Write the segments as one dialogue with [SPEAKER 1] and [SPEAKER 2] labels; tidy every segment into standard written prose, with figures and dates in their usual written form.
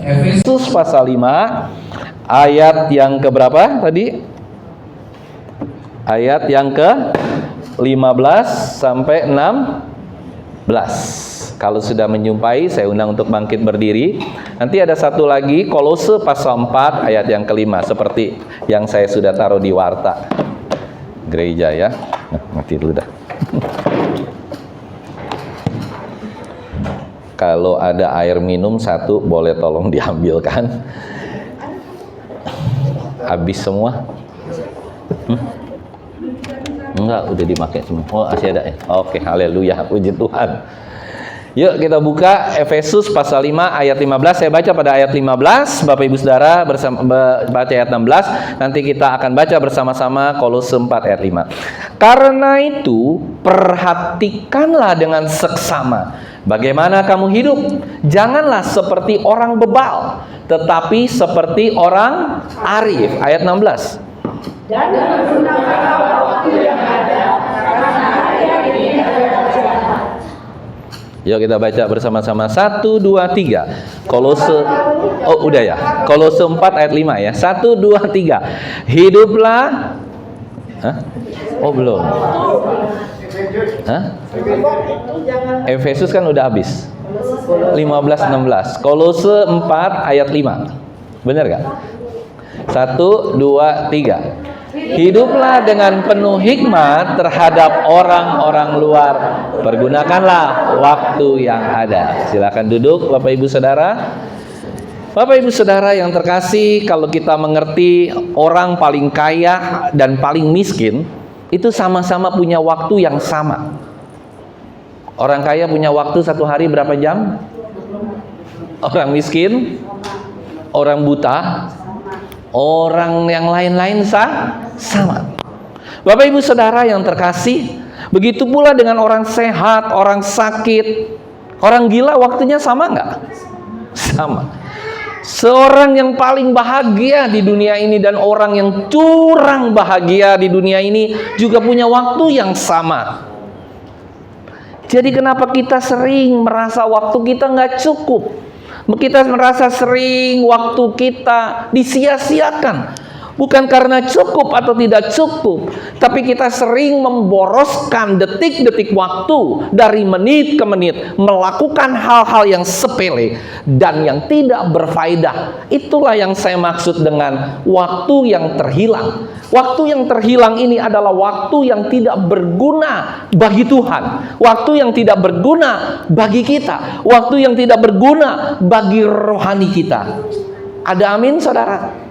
[SPEAKER 1] Efesus pasal 5 ayat yang keberapa tadi? Ayat yang ke-15 sampai 16. Kalau sudah menjumpai, saya undang untuk bangkit berdiri. Nanti ada satu lagi, Kolose pasal 4 ayat yang kelima, seperti yang saya sudah taruh di warta gereja ya. Mati dulu dah. Kalau ada air minum satu, boleh tolong diambilkan. Habis semua? Enggak, udah dipakai semua. Oh, masih ada ya? Oke, haleluya, puji Tuhan. Yuk kita buka Efesus pasal 5 ayat 15. Saya baca pada ayat 15, Bapak Ibu Saudara baca ayat 16. Nanti kita akan baca bersama-sama Kolose 4 ayat 5. Karena itu, perhatikanlah dengan seksama bagaimana kamu hidup. Janganlah seperti orang bebal, tetapi seperti orang arif. Ayat 16. Dan menggunakan waktu yang ada, karena hari ini adalah jahat. Yuk kita baca bersama-sama. 1, 2, 3. Kolose, oh udah ya. Kolose 4 ayat 5 ya. 1, 2, 3. Hiduplah. Hah? Oh belum. Hah? Efesus kan udah habis. 15, 16. Kolose 4 ayat 5. Benar gak? 1, 2, 3. Hiduplah dengan penuh hikmat terhadap orang-orang luar. Pergunakanlah waktu yang ada. Silakan duduk Bapak Ibu Saudara. Bapak Ibu Saudara yang terkasih, kalau kita mengerti orang paling kaya dan paling miskin itu sama-sama punya waktu yang sama. Orang kaya punya waktu satu hari berapa jam? Orang miskin, orang buta, orang yang lain-lain sama. Bapak Ibu Saudara yang terkasih, begitu pula dengan orang sehat, orang sakit, orang gila, waktunya sama nggak? Sama. Seorang yang paling bahagia di dunia ini dan orang yang curang bahagia di dunia ini juga punya waktu yang sama. Jadi kenapa kita sering merasa waktu kita nggak cukup? Kita merasa sering waktu kita disia-siakan. Bukan karena cukup atau tidak cukup, tapi kita sering memboroskan detik-detik waktu dari menit ke menit, melakukan hal-hal yang sepele dan yang tidak berfaedah. Itulah yang saya maksud dengan waktu yang terhilang. Waktu yang terhilang ini adalah waktu yang tidak berguna bagi Tuhan, waktu yang tidak berguna bagi kita, waktu yang tidak berguna bagi rohani kita. Ada amin, saudara?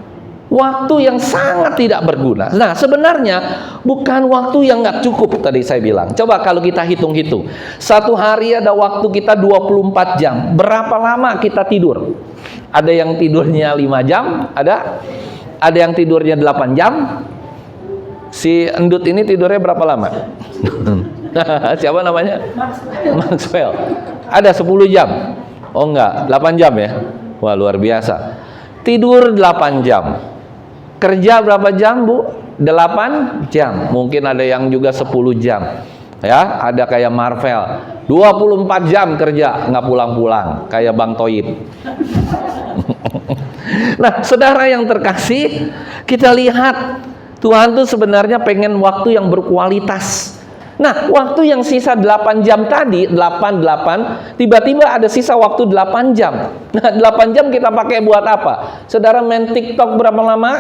[SPEAKER 1] Waktu yang sangat tidak berguna. Nah, sebenarnya bukan waktu yang nggak cukup tadi saya bilang. Coba kalau kita hitung-hitung. Satu hari ada waktu kita 24 jam. Berapa lama kita tidur? Ada yang tidurnya 5 jam, ada yang tidurnya 8 jam. Si endut ini tidurnya berapa lama? Siapa namanya? Maxwell. Ada 10 jam. Oh enggak, 8 jam ya. Wah, luar biasa. Tidur 8 jam. Kerja berapa jam, Bu? 8 jam. Mungkin ada yang juga 10 jam. Ya, ada kayak Marvel. 24 jam kerja, nggak pulang-pulang. Kayak Bang Toib. Nah, saudara yang terkasih, kita lihat Tuhan tuh sebenarnya pengen waktu yang berkualitas. Nah, waktu yang sisa 8 jam tadi, 8, tiba-tiba ada sisa waktu 8 jam. Nah, 8 jam kita pakai buat apa? Saudara main TikTok berapa lama?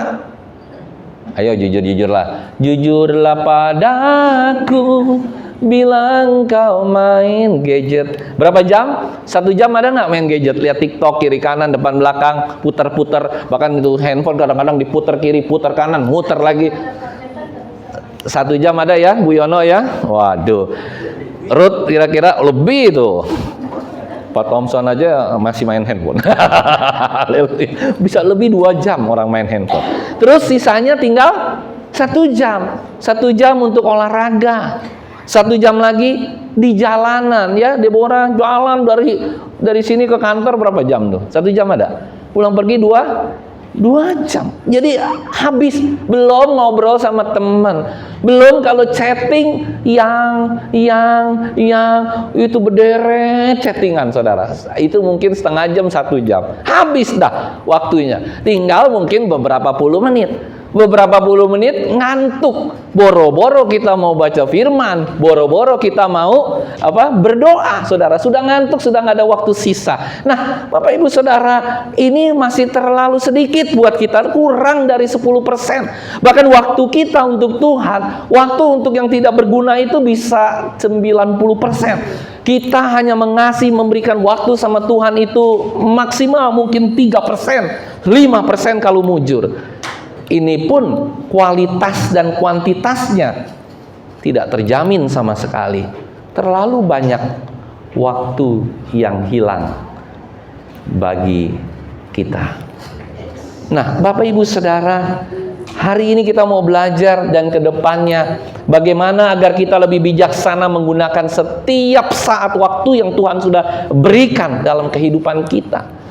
[SPEAKER 1] Ayo jujur-jujurlah. Jujurlah padaku, bilang kau main gadget. Berapa jam? 1 jam ada nggak main gadget? Lihat TikTok kiri kanan depan belakang, putar-putar. Bahkan itu handphone kadang-kadang diputar kiri, putar kanan, muter lagi. 1 jam ada ya, Bu Yono ya? Waduh. Ruth kira-kira lebih tuh. Pak Thompson aja masih main handphone. Bisa lebih 2 jam orang main handphone. Terus sisanya tinggal 1 jam. 1 jam untuk olahraga. 1 jam lagi di jalanan ya. Deborah jalan dari sini ke kantor berapa jam tuh? 1 jam ada. Pulang pergi 2 2 jam. Jadi habis, belum ngobrol sama teman, belum kalau chatting yang itu berderet chattingan, saudara. Itu mungkin setengah jam, 1 jam. Habis dah waktunya. Tinggal mungkin beberapa puluh menit. Beberapa puluh menit ngantuk. Boro-boro kita mau baca firman, boro-boro kita mau berdoa, saudara. Sudah ngantuk, sudah nggak ada waktu sisa. Nah, Bapak Ibu Saudara, ini masih terlalu sedikit buat kita, kurang dari 10%. Bahkan waktu kita untuk Tuhan, waktu untuk yang tidak berguna itu bisa 90%. Kita hanya memberikan waktu sama Tuhan itu maksimal mungkin 3%, 5% kalau mujur. Ini pun kualitas dan kuantitasnya tidak terjamin sama sekali. Terlalu banyak waktu yang hilang bagi kita. Nah, Bapak Ibu Saudara, hari ini kita mau belajar dan ke depannya bagaimana agar kita lebih bijaksana menggunakan setiap saat waktu yang Tuhan sudah berikan dalam kehidupan kita.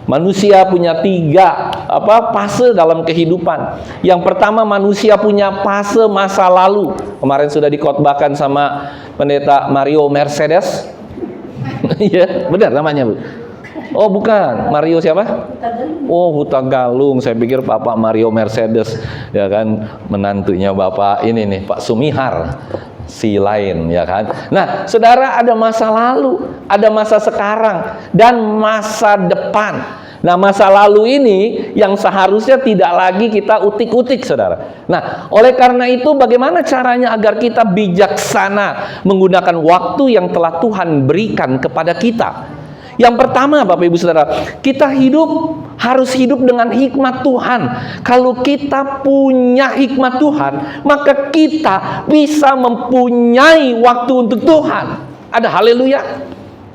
[SPEAKER 1] Manusia punya 3 fase dalam kehidupan. Yang pertama, manusia punya fase masa lalu. Kemarin sudah dikhotbahkan sama Pendeta Mario Mercedes. Iya, benar namanya, Bu. Oh, bukan. Mario siapa? Oh, Huta Galung. Saya pikir Bapak Mario Mercedes, ya kan, menantunya Bapak ini nih, Pak Sumihar. Si lain, ya kan. Nah, saudara, ada masa lalu, ada masa sekarang, dan masa depan. Nah, masa lalu ini yang seharusnya tidak lagi kita utik-utik, saudara. Nah, oleh karena itu bagaimana caranya agar kita bijaksana menggunakan waktu yang telah Tuhan berikan kepada kita? Yang pertama, Bapak Ibu Saudara, kita harus hidup dengan hikmat Tuhan. Kalau kita punya hikmat Tuhan, maka kita bisa mempunyai waktu untuk Tuhan. Ada haleluya.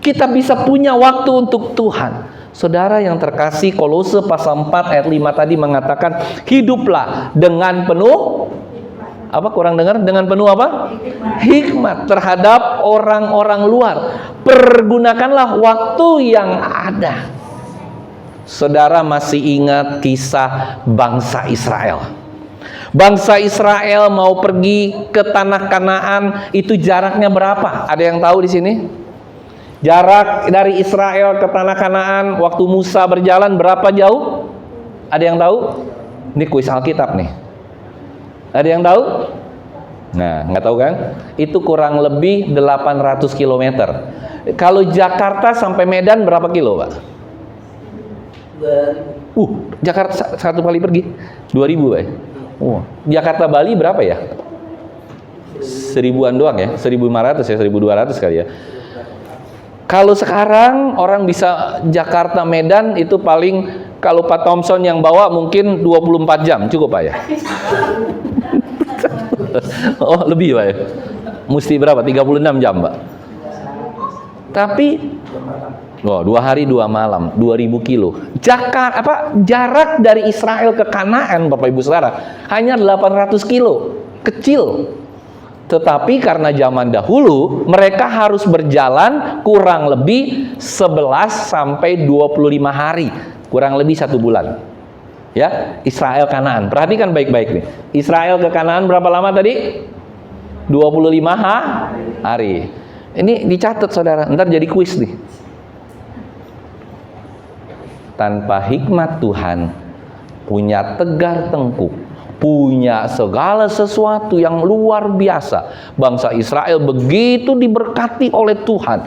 [SPEAKER 1] Kita bisa punya waktu untuk Tuhan. Saudara yang terkasih, Kolose pasal 4 ayat 5 tadi mengatakan, hiduplah dengan penuh dengan penuh hikmat terhadap orang-orang luar. Pergunakanlah waktu yang ada. Saudara masih ingat kisah bangsa Israel? Bangsa Israel mau pergi ke tanah Kanaan, itu jaraknya berapa? Ada yang tahu di sini? Jarak dari Israel ke tanah Kanaan waktu Musa berjalan berapa jauh? Ada yang tahu? Ini kuis Alkitab nih. Ada yang tahu? Nah, nggak tahu kan? Itu kurang lebih 800 km. Kalau Jakarta sampai Medan berapa kilo, Pak? 2000. Jakarta satu kali pergi 2000, Pak. Jakarta Bali berapa ya? 1000-an doang ya? 1500 ya, 1200 kali ya. Kalau sekarang orang bisa Jakarta Medan itu paling, kalau Pak Thompson yang bawa mungkin 24 jam, cukup Pak ya? Oh, lebih Pak ya? Mesti berapa? 36 jam Pak. Tapi 2 hari 2 malam, 2000 kilo. Jarak dari Israel ke Kanaan, Bapak Ibu Saudara, hanya 800 kilo. Kecil. Tetapi karena zaman dahulu mereka harus berjalan kurang lebih 11 sampai 25 hari, kurang lebih 1 bulan. Ya, Israel Kanaan. Perhatikan baik-baik nih. Israel ke Kanaan berapa lama tadi? 25 hari. Ini dicatat saudara, ntar jadi kuis nih. Tanpa hikmat Tuhan, punya tegar tengkuk, punya segala sesuatu yang luar biasa. Bangsa Israel begitu diberkati oleh Tuhan.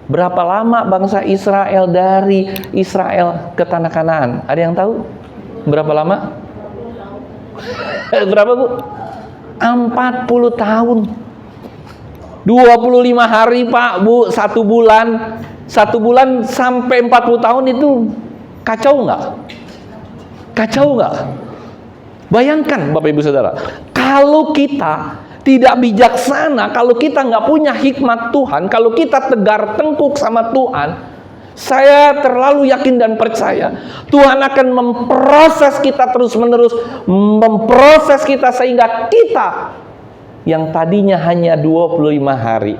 [SPEAKER 1] Berapa lama bangsa Israel dari Israel ke tanah Kanaan? Ada yang tahu? Berapa lama? Berapa Bu? 40 tahun. 25 hari Pak, Bu, 1 bulan. 1 bulan sampai 40 tahun itu kacau nggak? Kacau nggak? Bayangkan Bapak Ibu Saudara, kalau kita tidak bijaksana, kalau kita nggak punya hikmat Tuhan, kalau kita tegar tengkuk sama Tuhan, saya terlalu yakin dan percaya Tuhan akan memproses kita terus-menerus, memproses kita sehingga kita yang tadinya hanya 25 hari,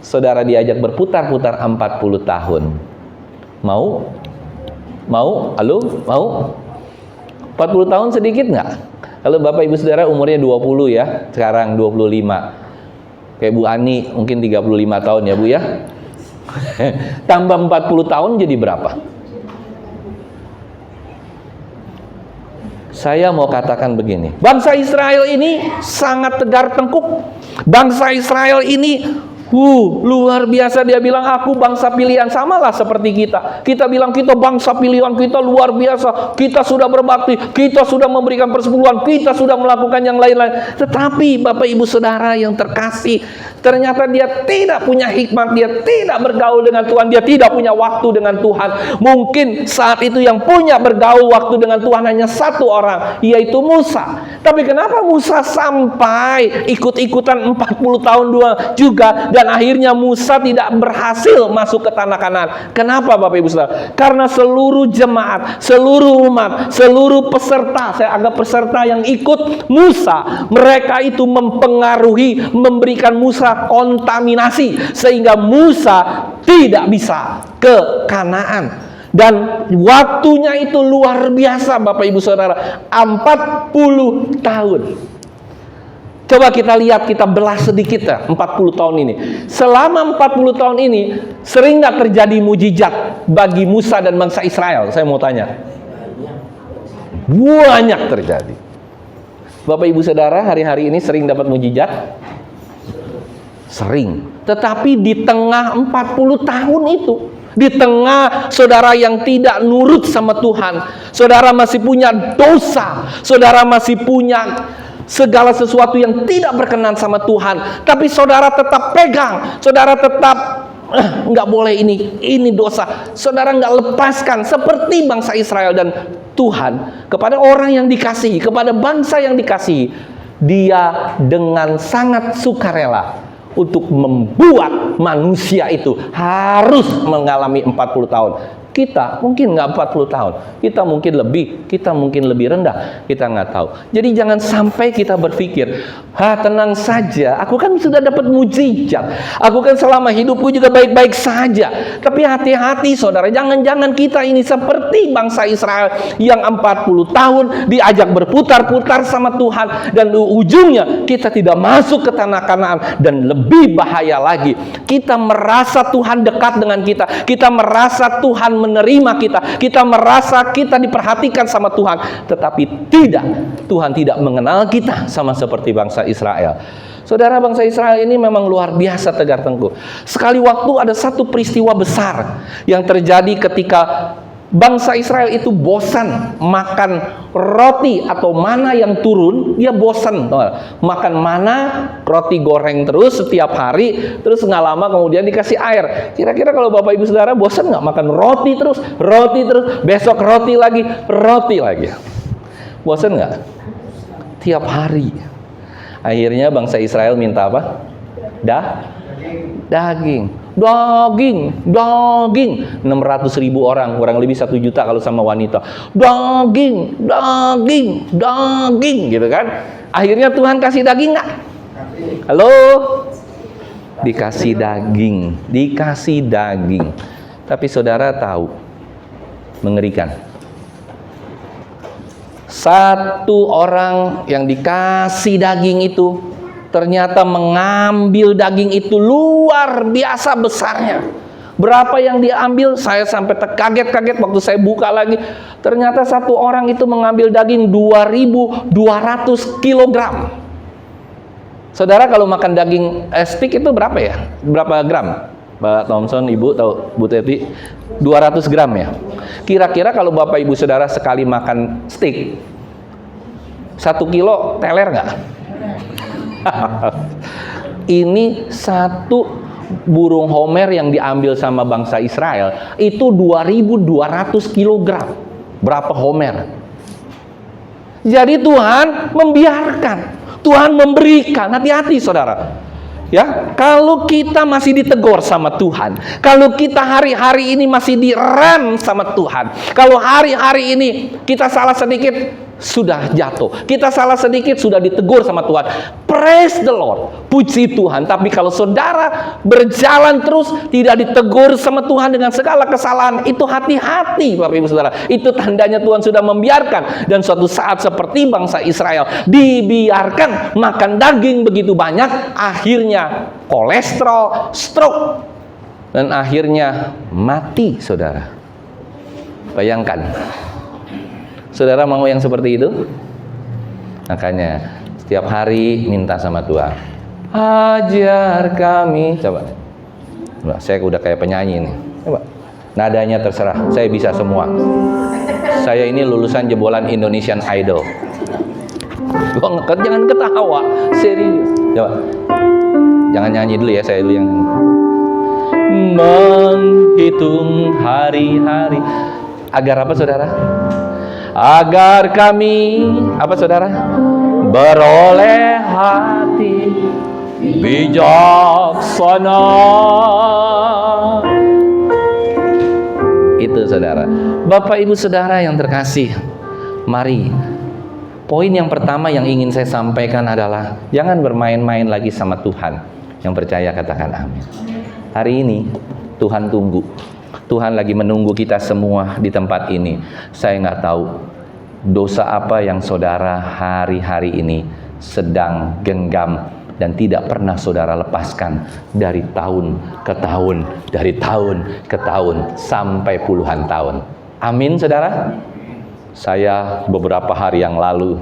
[SPEAKER 1] saudara diajak berputar-putar 40 tahun. Mau? Halo? Mau? 40 tahun sedikit nggak? Kalau Bapak Ibu Saudara umurnya 20 ya, sekarang 25. Kayak Bu Ani mungkin 35 tahun ya Bu ya. Tambah 40 tahun jadi berapa? Saya mau katakan begini, bangsa Israel ini sangat tegar tengkuk. Bangsa Israel ini luar biasa. Dia bilang, aku bangsa pilihan. Samalah seperti kita. Kita bilang kita bangsa pilihan, kita luar biasa, kita sudah berbakti, kita sudah memberikan persepuluhan, kita sudah melakukan yang lain-lain. Tetapi Bapak Ibu Saudara yang terkasih, ternyata dia tidak punya hikmat, dia tidak bergaul dengan Tuhan, dia tidak punya waktu dengan Tuhan. Mungkin saat itu yang punya bergaul waktu dengan Tuhan hanya satu orang, yaitu Musa. Tapi kenapa Musa sampai ikut-ikutan 40 tahun juga, dan akhirnya Musa tidak berhasil masuk ke tanah Kanaan? Kenapa Bapak Ibu Saudara? Karena seluruh jemaat, seluruh umat, seluruh peserta, saya anggap peserta yang ikut Musa, mereka itu mempengaruhi, memberikan Musa kontaminasi, sehingga Musa tidak bisa ke Kanaan. Dan waktunya itu luar biasa Bapak Ibu Saudara, 40 tahun. Coba kita lihat, kita belah sedikit ya 40 tahun ini. Selama 40 tahun ini sering nggak terjadi mujizat bagi Musa dan bangsa Israel? Saya mau tanya. Banyak terjadi. Bapak Ibu Saudara hari-hari ini sering dapat mujizat? Sering. Tetapi di tengah 40 tahun itu, di tengah saudara yang tidak nurut sama Tuhan, saudara masih punya dosa, saudara masih punya segala sesuatu yang tidak berkenan sama Tuhan, tapi saudara tetap pegang, saudara tetap nggak boleh ini dosa, saudara nggak lepaskan seperti bangsa Israel. Dan Tuhan kepada orang yang dikasihi, kepada bangsa yang dikasihi, Dia dengan sangat sukarela untuk membuat manusia itu harus mengalami 40 tahun. Kita mungkin nggak 40 tahun, kita mungkin lebih rendah, kita nggak tahu. Jadi jangan sampai kita berpikir, tenang saja, aku kan sudah dapat mujizat, aku kan selama hidupku juga baik-baik saja. Tapi hati-hati saudara, jangan-jangan kita ini seperti bangsa Israel yang 40 tahun diajak berputar-putar sama Tuhan, dan ujungnya kita tidak masuk ke tanah Kanaan. Dan lebih bahaya lagi, kita merasa Tuhan dekat dengan kita, kita merasa Tuhan menerima kita merasa kita diperhatikan sama Tuhan, tetapi tidak, Tuhan tidak mengenal kita sama seperti bangsa Israel. Saudara, bangsa Israel ini memang luar biasa tegar tengkuk. Sekali waktu ada satu peristiwa besar yang terjadi ketika bangsa Israel itu bosan makan roti atau mana yang turun. Dia bosan makan mana, roti goreng terus setiap hari, terus nggak lama kemudian dikasih air. Kira-kira kalau Bapak Ibu Saudara bosan nggak makan roti terus, besok roti lagi, bosan nggak? Tiap hari. Akhirnya bangsa Israel minta apa? Daging. 600.000 orang, kurang lebih 1 juta kalau sama wanita. Daging gitu kan. Akhirnya Tuhan kasih daging nggak? Halo? Dikasih daging. Tapi saudara tahu, mengerikan. Satu orang yang dikasih daging itu ternyata mengambil daging itu luar biasa besarnya. Berapa yang dia ambil? Saya sampai terkaget-kaget waktu saya buka lagi. Ternyata satu orang itu mengambil daging 2.200 kilogram. Saudara, kalau makan daging steak itu berapa ya? Berapa gram? Pak Thompson, Ibu tahu, Bu Teti? 200 gram ya. Kira-kira kalau Bapak Ibu Saudara sekali makan steak 1 kilo teler nggak? Ini satu burung Homer yang diambil sama bangsa Israel itu 2.200 kilogram. Berapa Homer? Jadi Tuhan membiarkan, Tuhan memberikan. Hati-hati saudara. Ya, kalau kita masih ditegur sama Tuhan, kalau kita hari-hari ini masih direm sama Tuhan, kalau hari-hari ini kita salah sedikit, sudah jatuh. Kita salah sedikit sudah ditegur sama Tuhan. Praise the Lord. Puji Tuhan. Tapi kalau saudara berjalan terus tidak ditegur sama Tuhan dengan segala kesalahan, itu hati-hati Bapak Ibu Saudara. Itu tandanya Tuhan sudah membiarkan. Dan suatu saat seperti bangsa Israel dibiarkan makan daging begitu banyak, akhirnya kolesterol, stroke, dan akhirnya mati saudara. Bayangkan. Saudara mau yang seperti itu? Makanya setiap hari minta sama Tuhan, ajar kami. Coba. Nah, saya udah kayak penyanyi nih. Coba. Nadanya terserah. Saya bisa semua. Saya ini lulusan jebolan Indonesian Idol. Jangan ketawa, serius. Coba. Jangan nyanyi dulu ya, saya dulu yang menghitung hari-hari. Agar apa saudara? Agar kami, apa saudara? Beroleh hati bijaksana. Itu saudara. Bapak Ibu Saudara yang terkasih, mari. Poin yang pertama yang ingin saya sampaikan adalah jangan bermain-main lagi sama Tuhan. Yang percaya katakan amin. Hari ini Tuhan tunggu. Tuhan lagi menunggu kita semua di tempat ini. Saya nggak tahu dosa apa yang saudara hari-hari ini sedang genggam dan tidak pernah saudara lepaskan dari tahun ke tahun, dari tahun ke tahun sampai puluhan tahun. Amin saudara. Saya beberapa hari yang lalu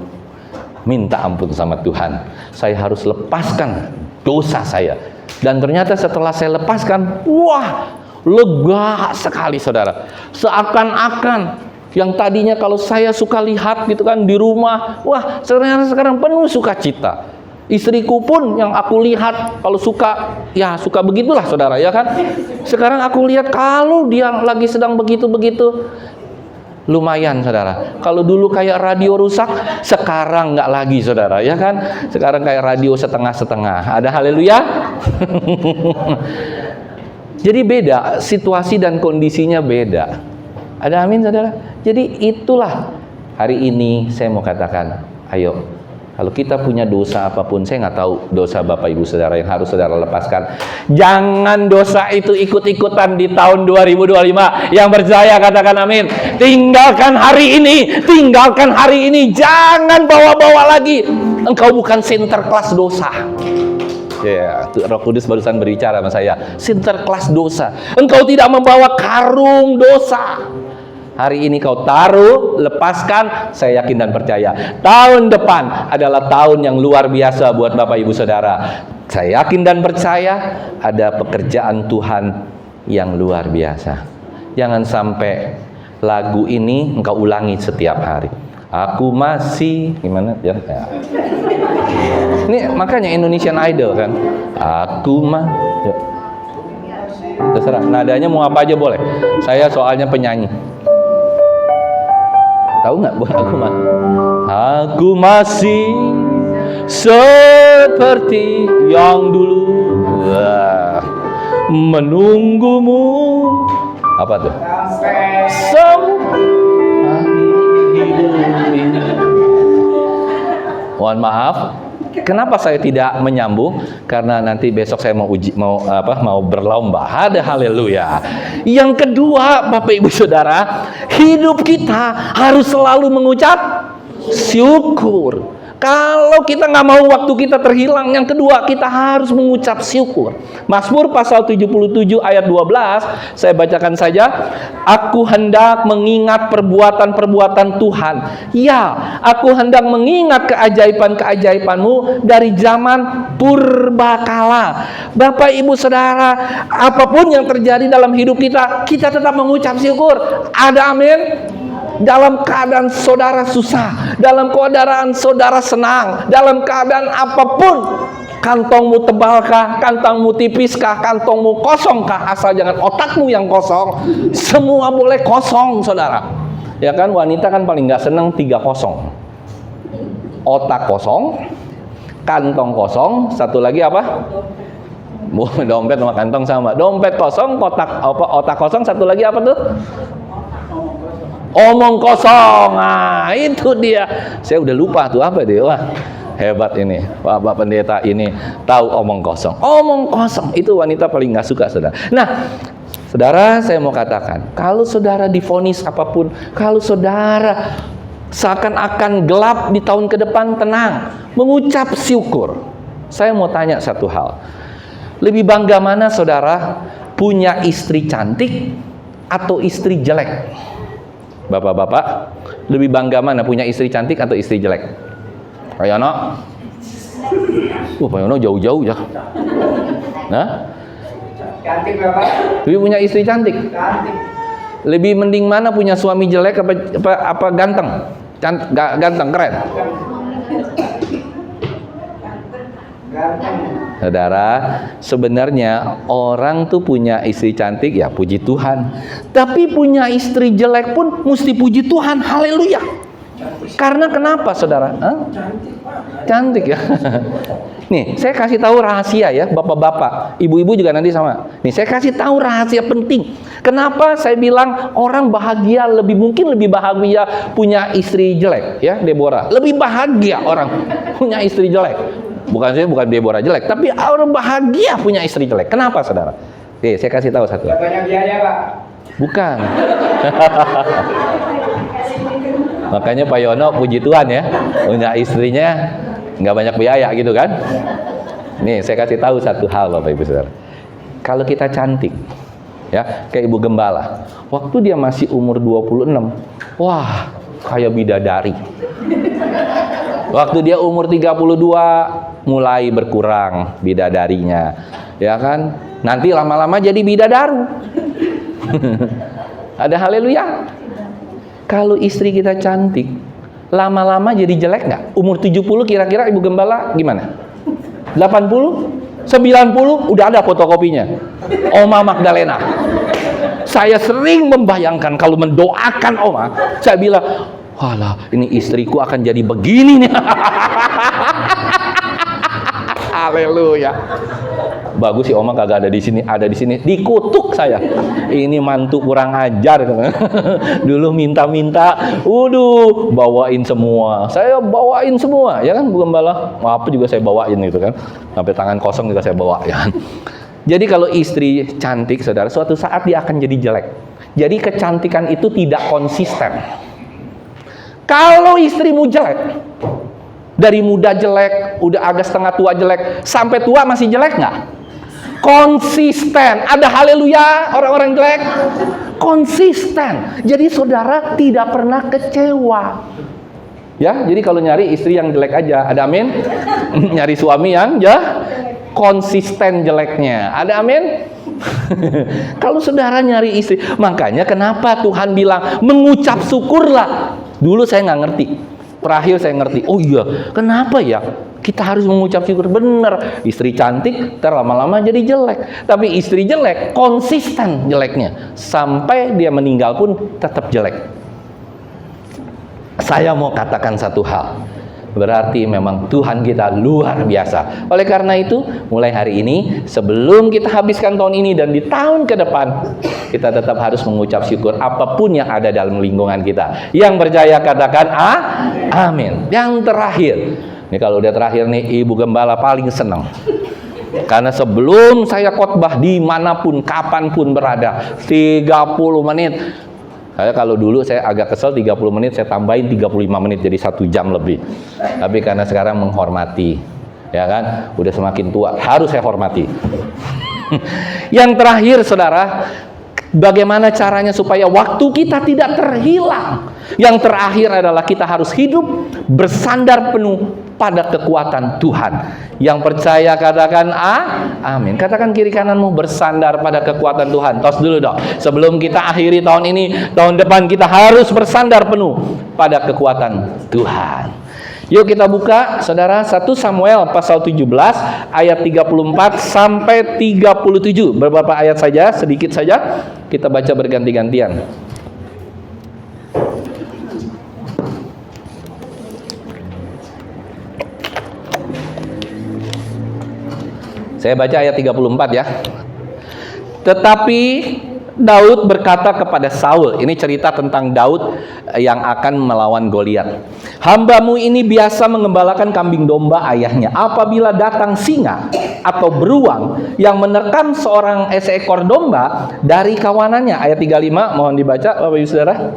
[SPEAKER 1] minta ampun sama Tuhan. Saya harus lepaskan dosa saya. Dan ternyata setelah saya lepaskan, wah, lega sekali saudara. Seakan-akan yang tadinya kalau saya suka lihat gitu kan di rumah, wah sekarang penuh sukacita. Istriku pun yang aku lihat kalau suka, ya suka begitulah saudara ya kan. Sekarang aku lihat kalau dia lagi sedang begitu-begitu, lumayan saudara. Kalau dulu kayak radio rusak, sekarang nggak lagi saudara ya kan. Sekarang kayak radio setengah-setengah. Ada haleluya. Jadi beda, situasi dan kondisinya beda. Ada amin saudara. Jadi itulah hari ini saya mau katakan, ayo, kalau kita punya dosa apapun, saya nggak tahu dosa Bapak Ibu Saudara yang harus saudara lepaskan. Jangan dosa itu ikut-ikutan di tahun 2025. Yang percaya katakan amin. Tinggalkan hari ini, tinggalkan hari ini. Jangan bawa-bawa lagi. Engkau bukan sinterklas dosa. Ya, Roh Kudus barusan berbicara sama saya. Sinterklas dosa. Engkau tidak membawa karung dosa. Hari ini kau taruh, lepaskan, saya yakin dan percaya. Tahun depan adalah tahun yang luar biasa buat Bapak Ibu Saudara. Saya yakin dan percaya ada pekerjaan Tuhan yang luar biasa. Jangan sampai lagu ini engkau ulangi setiap hari. Aku masih, gimana ya? Ini makanya Indonesian Idol kan. Aku masih. Terserah, nadanya mau apa aja boleh. Saya soalnya penyanyi. Tahu nggak buat aku mah? Aku masih seperti yang dulu, menunggumu. Apa tuh? Sampai hidup ini. Mohon maaf. Kenapa saya tidak menyambung? Karena nanti besok saya mau berlomba. Ada haleluya. Yang kedua, Bapak Ibu Saudara, hidup kita harus selalu mengucap syukur. Kalau kita nggak mau waktu kita terhilang, yang kedua kita harus mengucap syukur. Mazmur pasal 77 ayat 12, saya bacakan saja. Aku hendak mengingat perbuatan-perbuatan Tuhan. Ya, aku hendak mengingat keajaiban-keajaiban-Mu dari zaman purbakala. Bapak Ibu Saudara, apapun yang terjadi dalam hidup kita, kita tetap mengucap syukur. Ada amin? Dalam keadaan saudara susah, dalam keadaan saudara senang, dalam keadaan apapun, kantongmu tebalkah, kantongmu tipiskah, kantongmu kosongkah, asal jangan otakmu yang kosong, semua boleh kosong saudara. Ya kan, wanita kan paling nggak senang 3 kosong. Otak kosong, kantong kosong, satu lagi apa? Dompet sama kantong sama. Dompet kosong, otak kosong, satu lagi apa tuh? Omong kosong. Nah, itu dia. Saya udah lupa tuh apa dia. Wah, hebat ini. Bapak pendeta ini tahu omong kosong. Omong kosong itu wanita paling nggak suka, saudara. Nah, saudara, saya mau katakan, kalau saudara divonis apapun, kalau saudara seakan-akan gelap di tahun ke depan, tenang, mengucap syukur. Saya mau tanya satu hal. Lebih bangga mana saudara, punya istri cantik atau istri jelek? Bapak-bapak, lebih bangga mana, punya istri cantik atau istri jelek? Pak Yono? Pak Yono jauh-jauh ya. Nah?
[SPEAKER 2] Cantik Bapak.
[SPEAKER 1] Lebih punya istri cantik?
[SPEAKER 2] Cantik.
[SPEAKER 1] Lebih mending mana, punya suami jelek apa ganteng? Ganteng, keren?
[SPEAKER 2] Ganteng.
[SPEAKER 1] Saudara, sebenarnya orang tuh punya istri cantik, ya puji Tuhan. Tapi punya istri jelek pun mesti puji Tuhan, haleluya. Karena kenapa saudara? Cantik ya. Nih, saya kasih tahu rahasia ya, bapak-bapak, ibu-ibu juga nanti sama. Nih, saya kasih tahu rahasia penting. Kenapa saya bilang orang bahagia, mungkin lebih bahagia punya istri jelek, ya, Deborah. Lebih bahagia orang punya istri jelek. Bukan Deborah jelek, tapi orang bahagia punya istri jelek. Kenapa, saudara? Oke, saya kasih tahu satu.
[SPEAKER 2] Gak banyak biaya, Pak.
[SPEAKER 1] Bukan. Makanya Pak Yono puji Tuhan ya, punya istrinya nggak banyak biaya gitu kan. Nih, saya kasih tahu satu hal Bapak Ibu Saudara. Kalau kita cantik, ya, kayak Ibu Gembala, waktu dia masih umur 26, wah, kayak bidadari. Waktu dia umur 32, mulai berkurang bidadarinya, ya kan? Nanti lama-lama jadi bidadaru. Ada haleluya. Kalau istri kita cantik, lama-lama jadi jelek nggak? Umur 70 kira-kira Ibu Gembala gimana? 80? 90? Udah ada fotokopinya. Oma Magdalena. Saya sering membayangkan kalau mendoakan Oma, saya bilang, walah, ini istriku akan jadi begini nih. Haleluya. Bagus sih Oma kagak ada di sini, dikutuk saya. Ini mantu kurang ajar. Dulu minta-minta, bawain semua. Saya bawain semua, ya kan Bu Gembala? Apa juga saya bawain gitu kan. Sampai tangan kosong juga saya bawa, ya kan. Jadi kalau istri cantik, saudara, suatu saat dia akan jadi jelek. Jadi kecantikan itu tidak konsisten. Kalau istrimu jelek, dari muda jelek, udah agak setengah tua jelek, sampai tua masih jelek nggak? Konsisten. Ada haleluya orang-orang jelek? Konsisten. Jadi saudara tidak pernah kecewa. Ya, jadi kalau nyari istri yang jelek aja, ada amin? Nyari suami yang konsisten jeleknya, ada amin? Kalau saudara nyari istri, makanya kenapa Tuhan bilang mengucap syukurlah. Dulu saya nggak ngerti. Terakhir saya ngerti, oh iya, kenapa ya kita harus mengucap syukur? Bener, istri cantik lama-lama jadi jelek. Tapi istri jelek, konsisten jeleknya. Sampai dia meninggal pun tetap jelek. Saya mau katakan satu hal, berarti memang Tuhan kita luar biasa. Oleh karena itu, mulai hari ini, sebelum kita habiskan tahun ini dan di tahun ke depan, kita tetap harus mengucap syukur apapun yang ada dalam lingkungan kita. Yang percaya katakan amin. Yang terakhir, ini kalau udah terakhir nih, Ibu Gembala paling senang. Karena sebelum saya khotbah dimanapun, kapanpun berada, 30 menit. Kalau dulu saya agak kesel 30 menit, saya tambahin 35 menit jadi 1 jam lebih. Tapi karena sekarang menghormati, ya kan, udah semakin tua, harus saya hormati. Yang terakhir saudara, bagaimana caranya supaya waktu kita tidak terhilang? Yang terakhir adalah kita harus hidup bersandar penuh pada kekuatan Tuhan. Yang percaya katakan amin. Katakan kiri kananmu, bersandar pada kekuatan Tuhan. Tos dulu dong. Sebelum kita akhiri tahun ini, tahun depan kita harus bersandar penuh pada kekuatan Tuhan. Yuk kita buka saudara 1 Samuel pasal 17 ayat 34 sampai 37. Beberapa ayat saja, sedikit saja. Kita baca berganti-gantian. Saya baca ayat 34 ya. Tetapi Daud berkata kepada Saul, ini cerita tentang Daud yang akan melawan Goliat. Hambamu ini biasa mengembalakan kambing domba ayahnya. Apabila datang singa atau beruang yang menerkam seekor domba dari kawanannya. Ayat 35, mohon dibaca Bapak Ibu Saudara.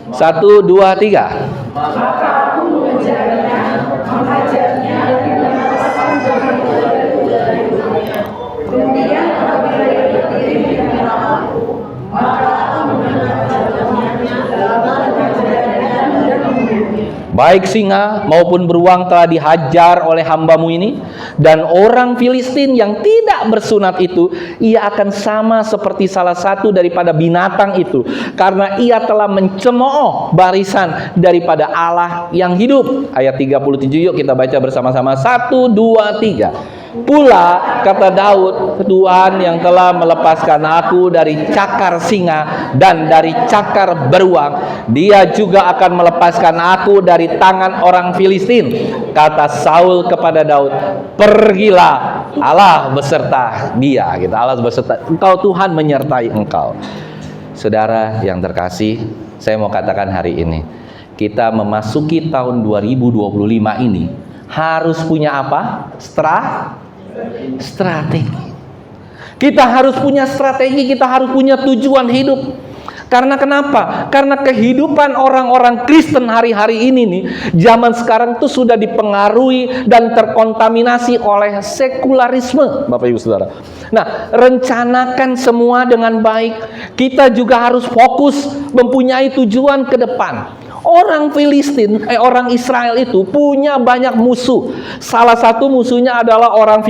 [SPEAKER 1] 1, 2, 3.
[SPEAKER 3] Maka aku mengejarnya, menghajarnya, dan melepaskan domba-domba dari tangannya. Kemudian apabila ia berdiri di hadapan aku, maka aku menangkap tangannya, mengajarnya, dan membunuhnya.
[SPEAKER 1] Baik singa maupun beruang telah dihajar oleh hambamu ini, dan orang Filistin yang tidak bersunat itu, ia akan sama seperti salah satu daripada binatang itu, karena ia telah mencemooh barisan daripada Allah yang hidup. Ayat 37, yuk kita baca bersama-sama. 1, 2, 3. Pula kata Daud, Tuhan yang telah melepaskan aku dari cakar singa dan dari cakar beruang, dia juga akan melepaskan aku dari tangan orang Filistin. Kata Saul kepada Daud, pergilah, Allah beserta dia. Gitu. Allah beserta engkau, Tuhan menyertai engkau. Saudara yang terkasih, saya mau katakan hari ini, kita memasuki tahun 2025 ini harus punya apa? Strategi. Kita harus punya strategi, kita harus punya tujuan hidup. Karena kenapa? Karena kehidupan orang-orang Kristen hari-hari ini nih, zaman sekarang tuh sudah dipengaruhi dan terkontaminasi oleh sekularisme, Bapak Ibu Saudara. Nah, rencanakan semua dengan baik. Kita juga harus fokus mempunyai tujuan ke depan. Orang orang Israel itu punya banyak musuh. Salah satu musuhnya adalah orang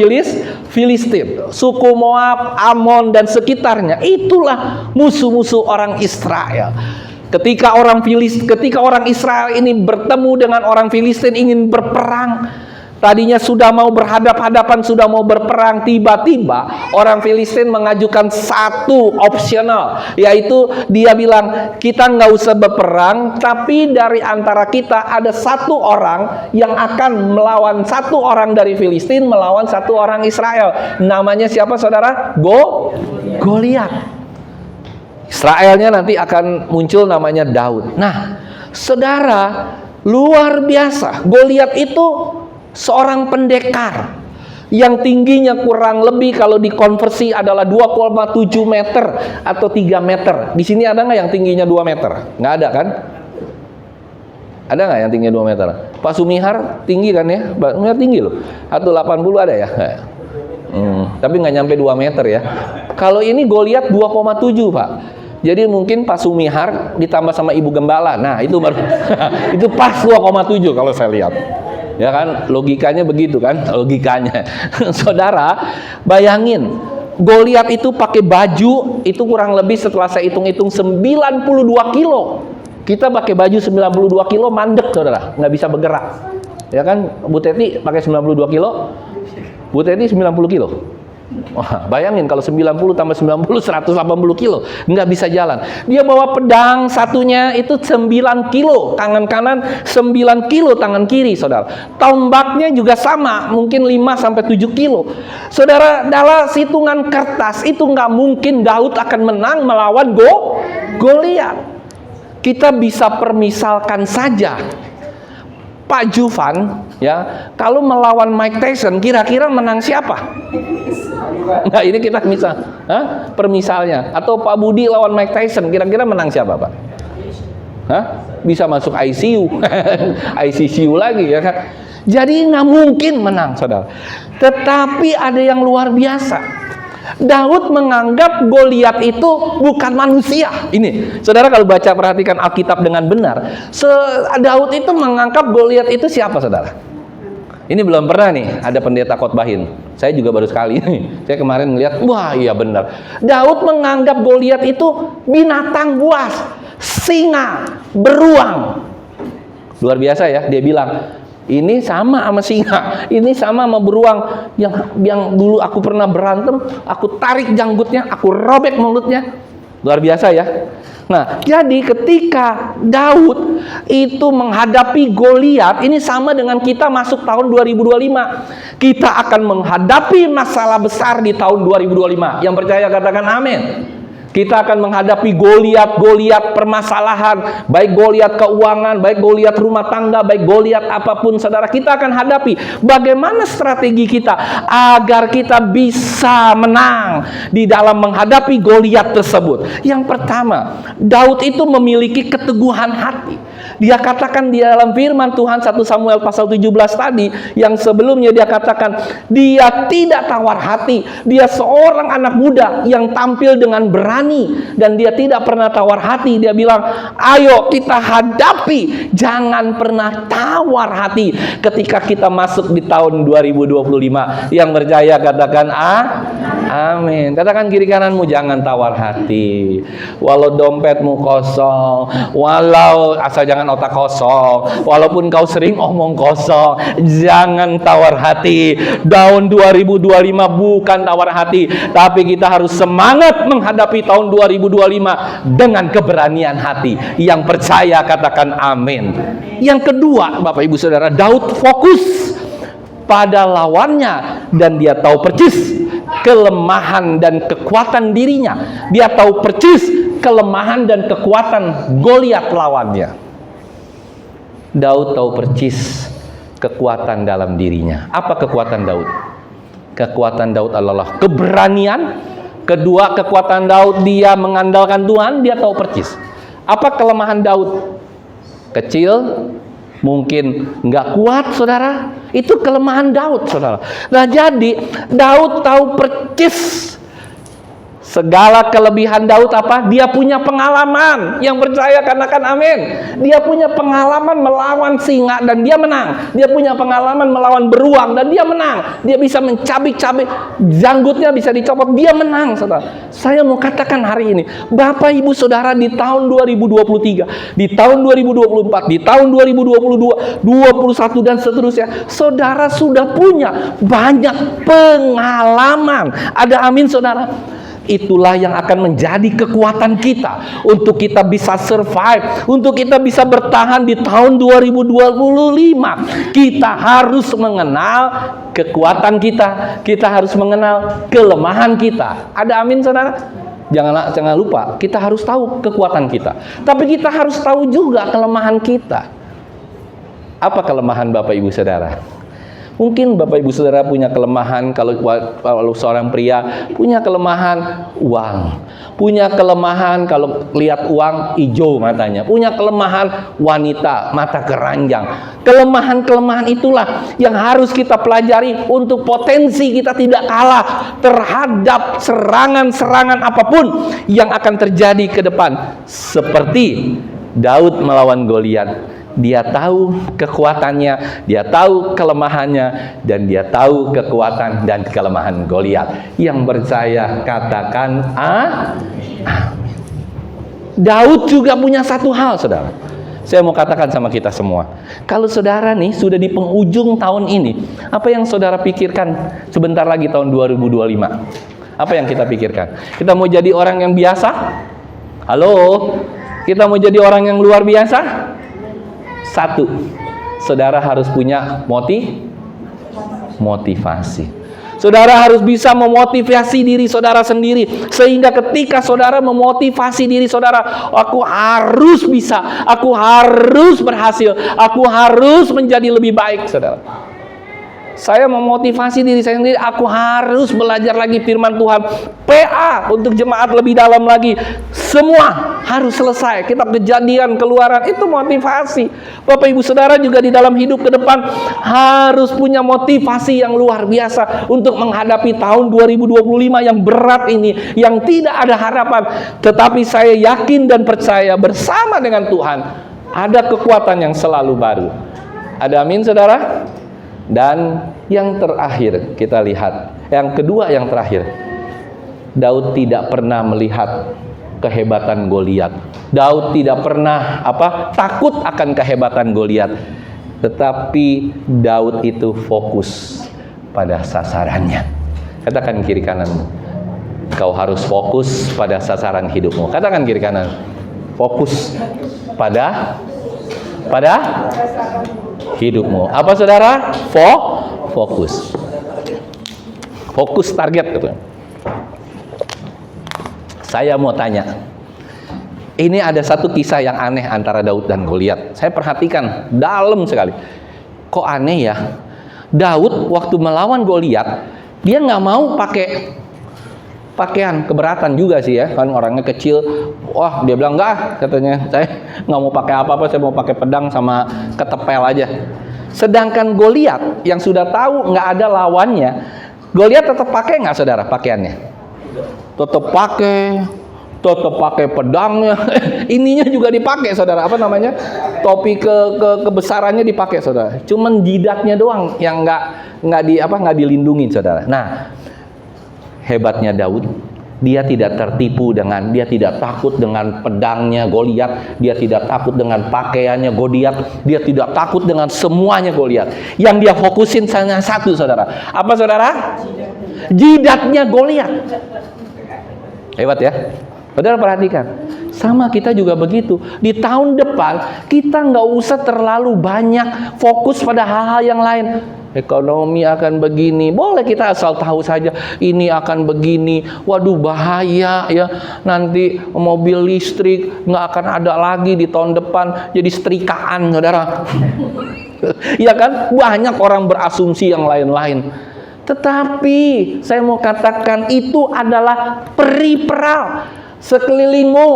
[SPEAKER 1] Filistin, suku Moab, Amon dan sekitarnya. Itulah musuh-musuh orang Israel. Ketika orang Israel ini bertemu dengan orang Filistin ingin berperang, tadinya sudah mau berhadap-hadapan, sudah mau berperang, tiba-tiba orang Filistin mengajukan satu opsional, yaitu dia bilang, kita nggak usah berperang, tapi dari antara kita ada satu orang yang akan melawan satu orang dari Filistin, melawan satu orang Israel. Namanya siapa saudara? Goliat. Israelnya nanti akan muncul namanya Daud. Nah, saudara, luar biasa. Goliat itu seorang pendekar yang tingginya kurang lebih kalau dikonversi adalah 2,7 meter atau 3 meter. Di sini ada nggak yang tingginya 2 meter? Nggak ada kan? Ada nggak yang tingginya 2 meter? Pak Sumihar tinggi kan ya? Pak Sumihar tinggi loh. 180 ada ya? Tapi nggak nyampe 2 meter ya. Kalau ini Goliat 2,7 Pak. Jadi mungkin Pak Sumihar ditambah sama Ibu Gembala. Nah itu baru itu pas 2,7 kalau saya lihat. Ya kan, logikanya begitu kan, logikanya. Saudara, bayangin, Goliat itu pakai baju, itu kurang lebih setelah saya hitung-hitung 92 kilo. Kita pakai baju 92 kilo, mandek saudara, nggak bisa bergerak. Ya kan, Bu Teti pakai 92 kilo, Bu Teti 90 kilo. Wah, bayangin kalau 90 tambah 90, 180 kilo, nggak bisa jalan. Dia bawa pedang satunya itu 9 kilo, tangan kanan 9 kilo, tangan kiri, saudara. Tombaknya juga sama, mungkin 5-7 kilo. Saudara, dalam hitungan kertas itu nggak mungkin Daud akan menang melawan Goliat. Kita bisa permisalkan saja. Pak Jufan, ya, kalau melawan Mike Tyson, kira-kira menang siapa? Nah, ini kita permisalnya. Atau Pak Budi lawan Mike Tyson, kira-kira menang siapa, Pak? Bisa masuk ICU, ICU lagi, ya kan? Jadi nggak mungkin menang, saudara. Tetapi ada yang luar biasa. Daud menganggap Goliat itu bukan manusia. Ini, saudara kalau baca perhatikan Alkitab dengan benar, Daud itu menganggap Goliat itu siapa, saudara? Ini belum pernah nih ada pendeta khotbahin. Saya juga baru sekali nih. Saya kemarin melihat, wah iya benar. Daud menganggap Goliat itu binatang buas, singa, beruang. Luar biasa ya, dia bilang, ini sama singa, ini sama beruang yang dulu aku pernah berantem, aku tarik janggutnya, aku robek mulutnya. Luar biasa ya. Nah, jadi ketika Daud itu menghadapi Goliat, ini sama dengan kita masuk tahun 2025. Kita akan menghadapi masalah besar di tahun 2025. Yang percaya katakan amin. Kita akan menghadapi Goliat permasalahan, baik Goliat keuangan, baik Goliat rumah tangga, baik Goliat apapun saudara, kita akan hadapi. Bagaimana strategi kita agar kita bisa menang di dalam menghadapi Goliat tersebut? Yang pertama, Daud itu memiliki keteguhan hati. Dia katakan di dalam firman Tuhan 1 Samuel pasal 17 tadi, yang sebelumnya dia katakan, dia tidak tawar hati. Dia seorang anak muda yang tampil dengan berani, dan dia tidak pernah tawar hati. Dia bilang, ayo kita hadapi, jangan pernah tawar hati. Ketika kita masuk di tahun 2025, yang percaya katakan amin. Katakan kiri kananmu, jangan tawar hati. Walau dompetmu kosong, walau asal jangan otak kosong, walaupun kau sering omong kosong, jangan tawar hati. Tahun 2025 bukan tawar hati, tapi kita harus semangat menghadapi tahun 2025 dengan keberanian hati. Yang percaya katakan amin. Yang kedua, Bapak Ibu Saudara, Daud fokus pada lawannya, dan dia tahu persis kelemahan dan kekuatan dirinya. Dia tahu persis kelemahan dan kekuatan Goliat lawannya. Daud tahu persis kekuatan dalam dirinya. Apa kekuatan Daud? Kekuatan Daud adalah keberanian. Kedua, kekuatan Daud, dia mengandalkan Tuhan. Dia tahu persis. Apa kelemahan Daud? Kecil, mungkin nggak kuat, saudara. Itu kelemahan Daud, saudara. Nah, jadi Daud tahu persis segala kelebihan Daud apa? Dia punya pengalaman. Yang percaya katakan amin. Dia punya pengalaman melawan singa dan dia menang. Dia punya pengalaman melawan beruang dan dia menang. Dia bisa mencabik-cabik, janggutnya bisa dicopot, dia menang, saudara. Saya mau katakan hari ini, Bapak Ibu Saudara, di tahun 2023, di tahun 2024, di tahun 2022, 21 dan seterusnya, saudara sudah punya banyak pengalaman. Ada amin, saudara? Itulah yang akan menjadi kekuatan kita untuk kita bisa survive, untuk kita bisa bertahan di tahun 2025. Kita harus mengenal kekuatan kita, kita harus mengenal kelemahan kita. Ada amin, saudara? Jangan lupa, kita harus tahu kekuatan kita, tapi kita harus tahu juga kelemahan kita. Apa kelemahan Bapak Ibu Saudara? Mungkin Bapak Ibu Saudara punya kelemahan, kalau seorang pria punya kelemahan uang, punya kelemahan kalau lihat uang hijau matanya, punya kelemahan wanita mata keranjang. Kelemahan-kelemahan itulah yang harus kita pelajari untuk potensi kita tidak kalah terhadap serangan-serangan apapun yang akan terjadi ke depan. Seperti Daud melawan Goliat. Dia tahu kekuatannya, dia tahu kelemahannya, dan dia tahu kekuatan dan kelemahan Goliat. Yang percaya katakan amin. Daud juga punya satu hal, saudara. Saya mau katakan sama kita semua, kalau saudara nih sudah di penghujung tahun ini, apa yang saudara pikirkan sebentar lagi tahun 2025? Apa yang kita pikirkan? Kita mau jadi orang yang biasa? Halo? Kita mau jadi orang yang luar biasa? Satu, saudara harus punya motivasi. Saudara harus bisa memotivasi diri saudara sendiri, sehingga ketika saudara memotivasi diri saudara, aku harus bisa, aku harus berhasil, aku harus menjadi lebih baik, saudara. Saya memotivasi diri saya sendiri, aku harus belajar lagi firman Tuhan. PA untuk jemaat lebih dalam lagi. Semua harus selesai. Kitab Kejadian, Keluaran, itu motivasi. Bapak Ibu Saudara juga di dalam hidup ke depan harus punya motivasi yang luar biasa untuk menghadapi tahun 2025 yang berat ini, yang tidak ada harapan. Tetapi saya yakin dan percaya bersama dengan Tuhan ada kekuatan yang selalu baru. Ada amin, saudara? Dan yang terakhir kita lihat, yang kedua yang terakhir, Daud tidak pernah melihat kehebatan Goliat. Daud tidak pernah takut akan kehebatan Goliat. Tetapi Daud itu fokus pada sasarannya. Katakan kiri kananmu, kau harus fokus pada sasaran hidupmu. Katakan kiri kanan, fokus pada hidupmu. Apa saudara? Fokus target gitu. Saya mau tanya, ini ada satu kisah yang aneh antara Daud dan Goliat. Saya perhatikan dalam sekali. Kok aneh ya? Daud waktu melawan Goliat, dia nggak mau pakai pakaian, keberatan juga sih ya, kan orangnya kecil. Wah, dia bilang enggak, katanya saya nggak mau pakai apa-apa, saya mau pakai pedang sama ketepel aja. Sedangkan Goliat yang sudah tahu nggak ada lawannya, Goliat tetap pakai nggak saudara pakaiannya? Tetap pakai pedangnya, ininya juga dipakai saudara, apa namanya, topi kebesarannya dipakai saudara. Cuman jidatnya doang yang nggak dilindungi saudara. Nah, hebatnya Daud, dia tidak tertipu dia tidak takut dengan pedangnya Goliat, dia tidak takut dengan pakaiannya Goliat, dia tidak takut dengan semuanya Goliat. Yang dia fokusin hanya satu saudara. Apa saudara? Jidatnya Goliat. Hebat ya. Saudara perhatikan, sama kita juga begitu. Di tahun depan kita nggak usah terlalu banyak fokus pada hal-hal yang lain. Ekonomi akan begini, boleh kita asal tahu saja ini akan begini. Waduh bahaya ya, nanti mobil listrik nggak akan ada lagi di tahun depan, jadi setrikaan saudara. Ya kan, banyak orang berasumsi yang lain-lain. Tetapi saya mau katakan itu adalah periperal sekelilingmu,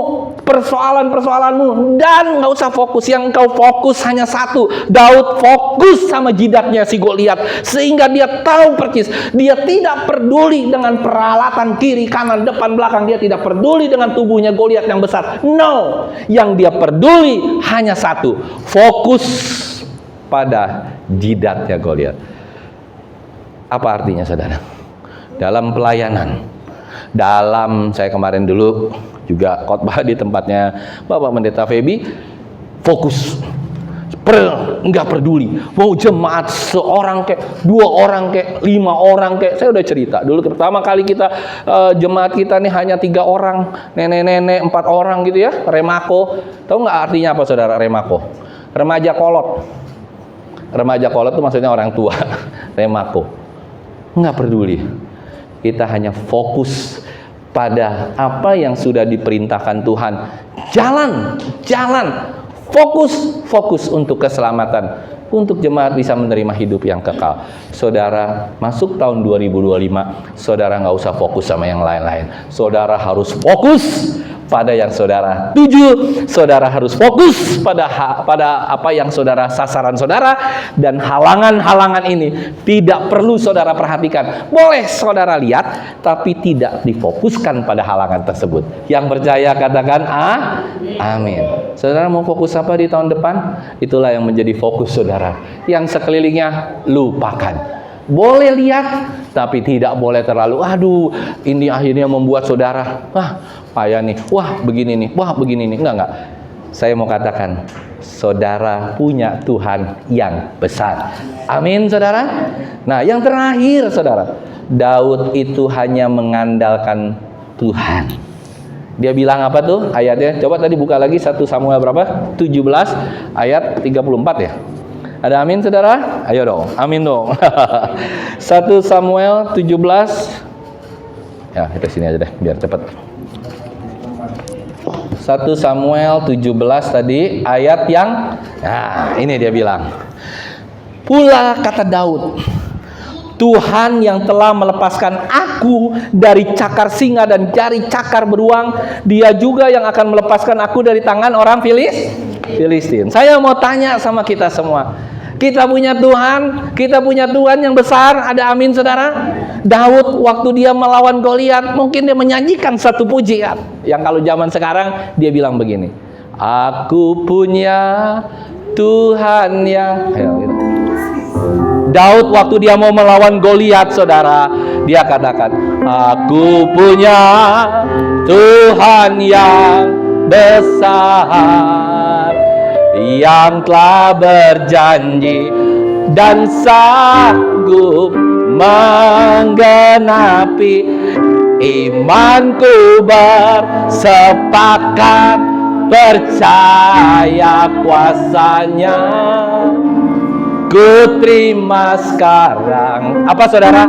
[SPEAKER 1] persoalan-persoalanmu, dan nggak usah fokus. Yang kau fokus hanya satu. Daud fokus sama jidatnya si Goliat, sehingga dia tahu persis. Dia tidak peduli dengan peralatan kiri, kanan, depan, belakang. Dia tidak peduli dengan tubuhnya Goliat yang besar. No, yang dia peduli hanya satu. Fokus pada jidatnya Goliat. Apa artinya saudara? Dalam pelayanan, saya kemarin dulu juga khotbah di tempatnya Bapak Pendeta Feby, fokus, nggak peduli mau jemaat seorang kek, 2 orang kek, 5 orang kek. Saya udah cerita dulu pertama kali kita jemaat kita nih hanya 3 orang, nenek-nenek 4 orang gitu ya, remako. Tahu nggak artinya apa saudara remako? Remaja kolot. Remaja kolot itu maksudnya orang tua. Remako. Nggak peduli. Kita hanya fokus pada apa yang sudah diperintahkan Tuhan. Jalan, fokus untuk keselamatan, untuk jemaat bisa menerima hidup yang kekal. Saudara, masuk tahun 2025, saudara nggak usah fokus sama yang lain-lain. Saudara harus fokus pada yang saudara tuju. Saudara harus fokus pada apa yang saudara, sasaran saudara, dan halangan-halangan ini tidak perlu saudara perhatikan. Boleh saudara lihat, tapi tidak difokuskan pada halangan tersebut. Yang percaya katakan amin. Saudara mau fokus apa di tahun depan? Itulah yang menjadi fokus saudara. Yang sekelilingnya lupakan. Boleh lihat, tapi tidak boleh terlalu, aduh, ini akhirnya membuat saudara, payah nih, begini nih, begini nih. Enggak. Saya mau katakan, saudara punya Tuhan yang besar. Amin, saudara. Nah, yang terakhir, saudara, Daud itu hanya mengandalkan Tuhan. Dia bilang apa tuh ayatnya? Coba tadi buka lagi 1 Samuel berapa? 17 ayat 34 ya. Ada amin saudara? Ayo dong, amin dong. 1 Samuel 17. Ya, kita sini aja deh, biar cepat. 1 Samuel 17 tadi, ayat yang, nah ini dia bilang. Pula kata Daud, Tuhan yang telah melepaskan aku dari cakar singa dan jari cakar beruang, Dia juga yang akan melepaskan aku dari tangan orang Filistin. Saya mau tanya sama kita semua. Kita punya Tuhan yang besar. Ada amin saudara? Daud waktu dia melawan Goliat, mungkin dia menyanyikan satu pujian yang kalau zaman sekarang dia bilang begini, aku punya Tuhan yang... Daud waktu dia mau melawan Goliat saudara, dia katakan, aku punya Tuhan yang besar, yang telah berjanji dan sanggup menggenapi. Imanku bersepakat percaya kuasanya. Ku terima sekarang, apa saudara?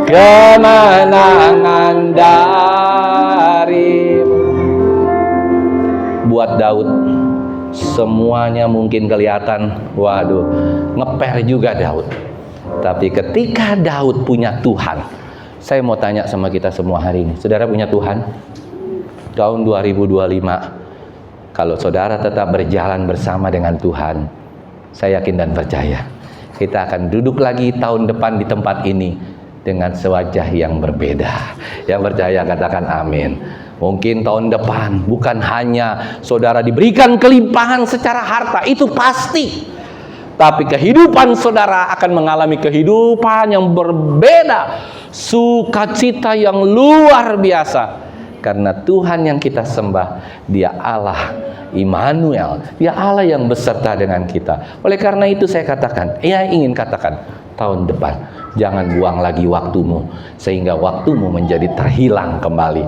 [SPEAKER 1] Kemenangan dari buat Daud, semuanya mungkin kelihatan, waduh, ngeper juga Daud. Tapi ketika Daud punya Tuhan, saya mau tanya sama kita semua hari ini, saudara punya Tuhan? Tahun 2025, kalau saudara tetap berjalan bersama dengan Tuhan, saya yakin dan percaya, kita akan duduk lagi tahun depan di tempat ini dengan sewajah yang berbeda. Yang percaya katakan amin. Mungkin tahun depan bukan hanya saudara diberikan kelimpahan secara harta, itu pasti. Tapi kehidupan saudara akan mengalami kehidupan yang berbeda, sukacita yang luar biasa. Karena Tuhan yang kita sembah, Dia Allah Immanuel, Dia Allah yang beserta dengan kita. Oleh karena itu saya katakan, ingin katakan, tahun depan jangan buang lagi waktumu, sehingga waktumu menjadi terhilang kembali.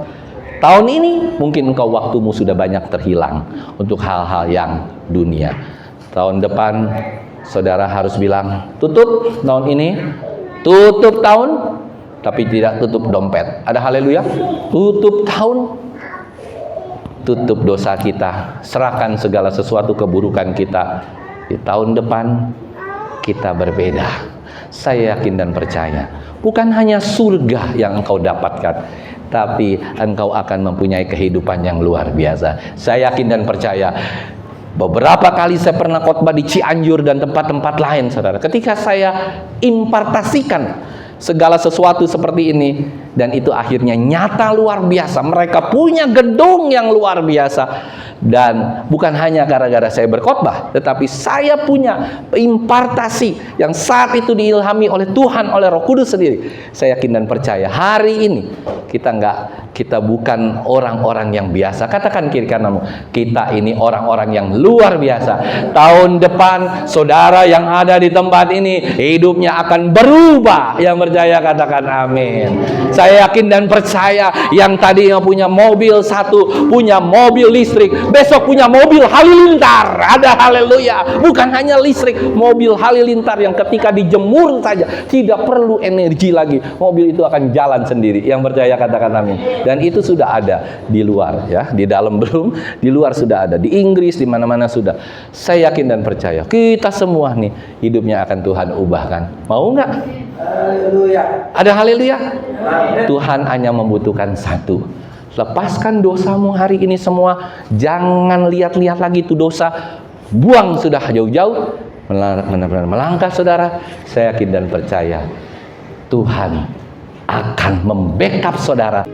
[SPEAKER 1] Tahun ini mungkin engkau waktumu sudah banyak terhilang untuk hal-hal yang dunia. Tahun depan saudara harus bilang, tutup tahun ini, tutup tahun, tapi tidak tutup dompet. Ada haleluya? Tutup tahun, tutup dosa kita, serahkan segala sesuatu keburukan kita. Di tahun depan kita berbeda. Saya yakin dan percaya, bukan hanya surga yang engkau dapatkan, tapi engkau akan mempunyai kehidupan yang luar biasa. Saya yakin dan percaya. Beberapa kali saya pernah khotbah di Cianjur dan tempat-tempat lain, saudara. Ketika saya impartasikan segala sesuatu seperti ini, dan itu akhirnya nyata luar biasa. Mereka punya gedung yang luar biasa. Dan bukan hanya gara-gara saya berkhotbah, tetapi saya punya impartasi yang saat itu diilhami oleh Tuhan, oleh Roh Kudus sendiri. Saya yakin dan percaya hari ini kita bukan orang-orang yang biasa. Katakan kiri kananmu, kita ini orang-orang yang luar biasa. Tahun depan saudara yang ada di tempat ini hidupnya akan berubah. Yang percaya katakan amin. Saya yakin dan percaya, yang tadinya punya mobil satu, punya mobil listrik, besok punya mobil halilintar. Ada haleluya. Bukan hanya listrik, mobil halilintar yang ketika dijemur saja tidak perlu energi lagi, mobil itu akan jalan sendiri. Yang percaya katakan amin. Dan itu sudah ada di luar, ya, di dalam belum, di luar sudah ada, di Inggris, di mana-mana sudah. Saya yakin dan percaya kita semua nih hidupnya akan Tuhan ubahkan. Mau nggak?
[SPEAKER 2] Haleluya.
[SPEAKER 1] Ada haleluya. Tuhan hanya membutuhkan satu. Lepaskan dosamu hari ini semua. Jangan lihat-lihat lagi itu dosa. Buang sudah jauh-jauh. Benar-benar melangkah saudara. Saya yakin dan percaya Tuhan akan membackup saudara.